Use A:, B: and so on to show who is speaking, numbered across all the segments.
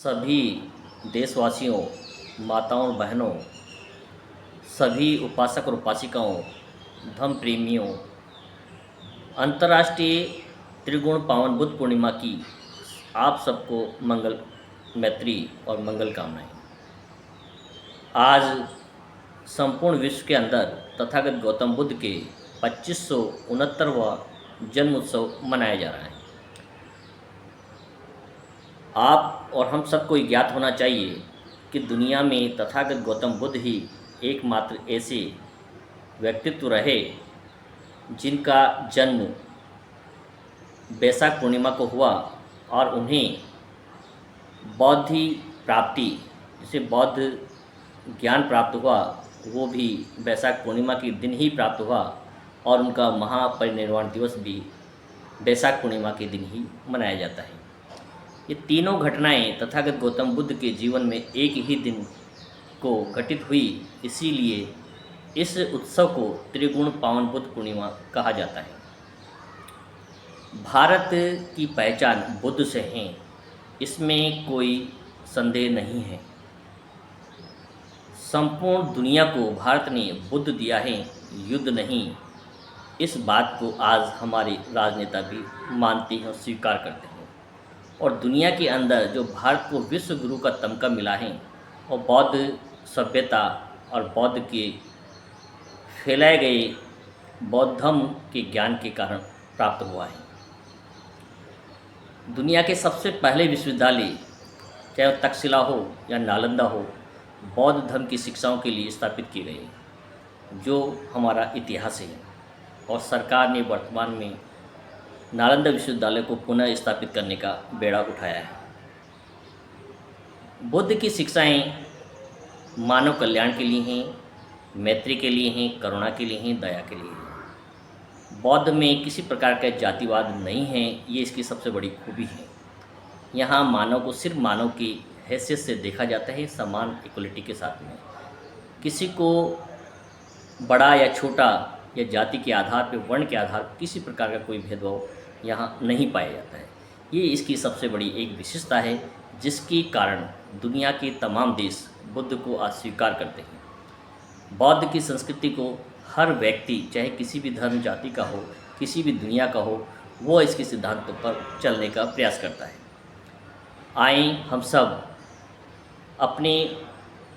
A: सभी देशवासियों, माताओं और बहनों, सभी उपासक और उपासिकाओं, धम्म प्रेमियों, अंतर्राष्ट्रीय त्रिगुण पावन बुद्ध पूर्णिमा की आप सबको मंगल, मैत्री और मंगल कामनाएं। आज संपूर्ण विश्व के अंदर तथागत गौतम बुद्ध के 2569वां जन्म उत्सव मनाया जा रहा है। आप और हम सबको ज्ञात होना चाहिए कि दुनिया में तथागत गौतम बुद्ध ही एकमात्र ऐसे व्यक्तित्व रहे जिनका जन्म बैसाख पूर्णिमा को हुआ और उन्हें बौद्धि प्राप्ति, जिसे बौद्ध ज्ञान प्राप्त हुआ, वो भी बैसाख पूर्णिमा के दिन ही प्राप्त हुआ और उनका महापरिनिर्वाण दिवस भी बैसाख पूर्णिमा के दिन ही मनाया जाता है। ये तीनों घटनाएं तथागत गौतम बुद्ध के जीवन में एक ही दिन को घटित हुई, इसीलिए इस उत्सव को त्रिगुण पावन बुद्ध पूर्णिमा कहा जाता है। भारत की पहचान बुद्ध से है, इसमें कोई संदेह नहीं है। संपूर्ण दुनिया को भारत ने बुद्ध दिया है, युद्ध नहीं। इस बात को आज हमारे राजनेता भी मानते हैं और स्वीकार करते हैं। और दुनिया के अंदर जो भारत को विश्व गुरु का तमगा मिला है और बौद्ध सभ्यता और बौद्ध के फैलाए गए बौद्ध धर्म के ज्ञान के कारण प्राप्त हुआ है। दुनिया के सबसे पहले विश्वविद्यालय, चाहे वो तक्षशिला हो या नालंदा हो, बौद्ध धर्म की शिक्षाओं के लिए स्थापित किए गए, जो हमारा इतिहास है। और सरकार ने वर्तमान में नालंदा विश्वविद्यालय को पुनः स्थापित करने का बेड़ा उठाया है। बुद्ध की शिक्षाएं मानव कल्याण के लिए हैं, मैत्री के लिए हैं, करुणा के लिए हैं, दया के लिए हैं। बौद्ध में किसी प्रकार का जातिवाद नहीं है, ये इसकी सबसे बड़ी खूबी है। यहाँ मानव को सिर्फ मानव की हैसियत से देखा जाता है, समान इक्वलिटी के साथ में। किसी को बड़ा या छोटा या जाति के आधार पर, वर्ण के आधार पर किसी प्रकार का कोई भेदभाव यहाँ नहीं पाया जाता है। ये इसकी सबसे बड़ी एक विशेषता है, जिसके कारण दुनिया के तमाम देश बुद्ध को अस्वीकार करते हैं। बौद्ध की संस्कृति को हर व्यक्ति, चाहे किसी भी धर्म जाति का हो, किसी भी दुनिया का हो, वो इसके सिद्धांतों पर चलने का प्रयास करता है। आए हम सब अपने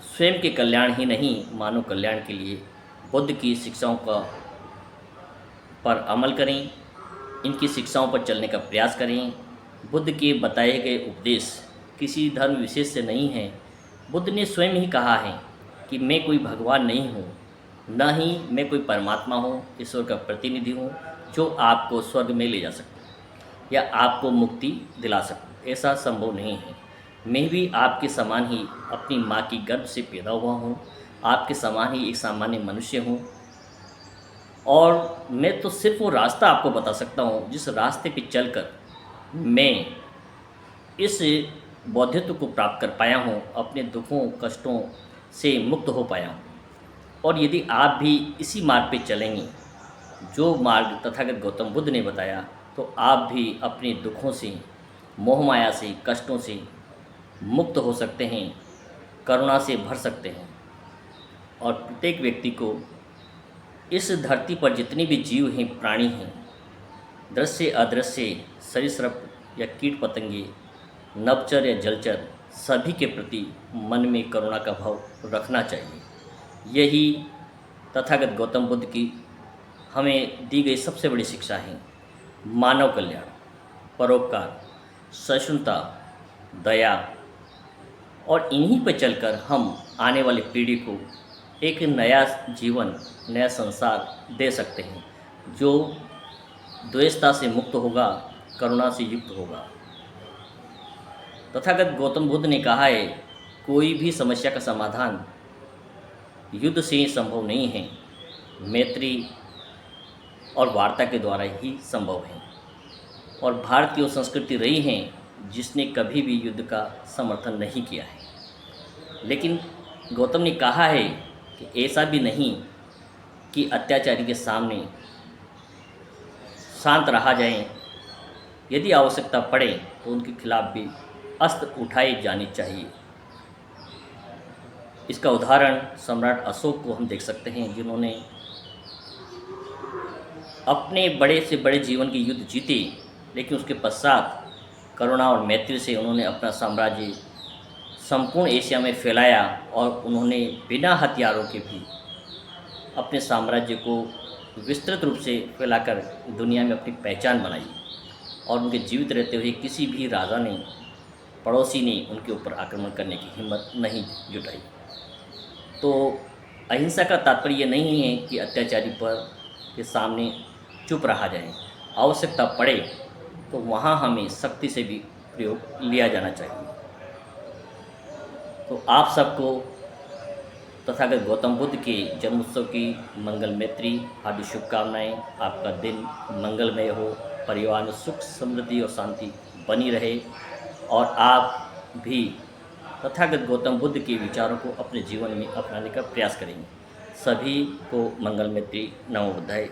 A: स्वयं के कल्याण ही नहीं, मानव कल्याण के लिए बुद्ध की शिक्षाओं का पर अमल करें, इनकी शिक्षाओं पर चलने का प्रयास करें। बुद्ध के बताए गए उपदेश किसी धर्म विशेष से नहीं है। बुद्ध ने स्वयं ही कहा है कि मैं कोई भगवान नहीं हूँ, न ही मैं कोई परमात्मा हूँ, ईश्वर का प्रतिनिधि हूँ जो आपको स्वर्ग में ले जा सकता या आपको मुक्ति दिला सकता। ऐसा संभव नहीं है। मैं भी आपके समान ही अपनी माँ की गर्भ से पैदा हुआ हूँ, आपके समान ही एक सामान्य मनुष्य हूँ। और मैं तो सिर्फ वो रास्ता आपको बता सकता हूँ जिस रास्ते पे चलकर मैं इस बौद्धित्व को प्राप्त कर पाया हूँ, अपने दुखों कष्टों से मुक्त हो पाया हूँ। और यदि आप भी इसी मार्ग पे चलेंगे, जो मार्ग तथागत गौतम बुद्ध ने बताया, तो आप भी अपने दुखों से, मोह माया से, कष्टों से मुक्त हो सकते हैं, करुणा से भर सकते हैं। और प्रत्येक व्यक्ति को इस धरती पर जितने भी जीव हैं, प्राणी हैं, दृश्य अदृश्य, सरीसृप या कीट पतंगे, नभचर या जलचर, सभी के प्रति मन में करुणा का भाव रखना चाहिए। यही तथागत गौतम बुद्ध की हमें दी गई सबसे बड़ी शिक्षा है। मानव कल्याण, परोपकार, सहिष्णुता, दया, और इन्हीं पर चलकर हम आने वाली पीढ़ी को एक नया जीवन, नया संसार दे सकते हैं, जो द्वेषता से मुक्त होगा, करुणा से युक्त होगा। तथागत गौतम बुद्ध ने कहा है, कोई भी समस्या का समाधान युद्ध से संभव नहीं है, मैत्री और वार्ता के द्वारा ही संभव है। और भारत की वो संस्कृति रही है जिसने कभी भी युद्ध का समर्थन नहीं किया है। लेकिन गौतम ने कहा है कि ऐसा भी नहीं कि अत्याचारी के सामने शांत रहा जाए, यदि आवश्यकता पड़े तो उनके खिलाफ भी अस्त्र उठाए जाने चाहिए। इसका उदाहरण सम्राट अशोक को हम देख सकते हैं, जिन्होंने अपने बड़े से बड़े जीवन के युद्ध जीते, लेकिन उसके पश्चात करुणा और मैत्री से उन्होंने अपना साम्राज्य संपूर्ण एशिया में फैलाया और उन्होंने बिना हथियारों के भी अपने साम्राज्य को विस्तृत रूप से फैलाकर दुनिया में अपनी पहचान बनाई। और उनके जीवित रहते हुए किसी भी राजा ने, पड़ोसी ने उनके ऊपर आक्रमण करने की हिम्मत नहीं जुटाई। तो अहिंसा का तात्पर्य ये नहीं है कि अत्याचारी पर के सामने चुप रहा जाए। आवश्यकता पड़े तो वहाँ हमें सख्ती से भी प्रयोग लिया जाना चाहिए। तो आप सबको तथागत गौतम बुद्ध के जन्मोत्सव की मंगल मैत्री, हार्दिक शुभकामनाएँ। आपका दिन मंगलमय हो, परिवार में सुख समृद्धि और शांति बनी रहे और आप भी तथागत गौतम बुद्ध के विचारों को अपने जीवन में अपनाने का प्रयास करेंगे। सभी को मंगल मैत्री। नमो बुद्धाय।